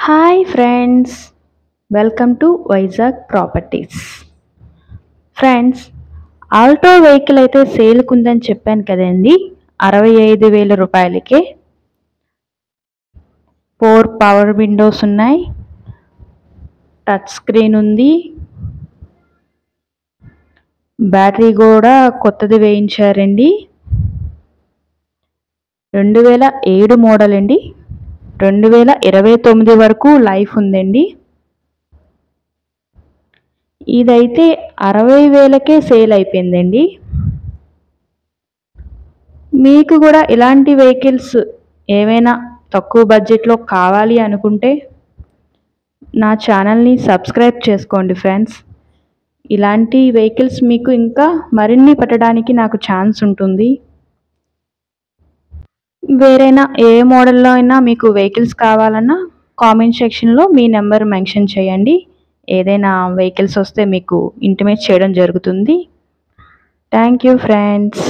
Hi friends, welcome to Vizag properties. Friends, Alto vehicle అయితే సేల్కి ఉందని చెప్పాను కదండి. 65,000 రూపాయలకే 4 పవర్ విండోస్ ఉన్నాయి, టచ్ స్క్రీన్ ఉంది, బ్యాటరీ కూడా కొత్తది వేయించారండి. 2007 మోడల్ అండి. 2029 వరకు లైఫ్ ఉందండి. ఇదైతే 60,000కే సేల్ అయిపోయిందండి. మీకు కూడా ఇలాంటి వెహికల్స్ ఏమైనా తక్కువ బడ్జెట్లో కావాలి అనుకుంటే నా ఛానల్ని సబ్స్క్రైబ్ చేసుకోండి ఫ్రెండ్స్. ఇలాంటి వెహికల్స్ మీకు ఇంకా మరిన్ని పట్టడానికి నాకు ఛాన్స్ ఉంటుంది. వేరైనా ఏ మోడల్లో అయినా మీకు వెహికల్స్ కావాలన్నా కామెంట్ సెక్షన్లో మీ నెంబర్ మెన్షన్ చేయండి. ఏదైనా వెహికల్స్ వస్తే మీకు ఇంటిమేట్ చేయడం జరుగుతుంది. Thank you friends.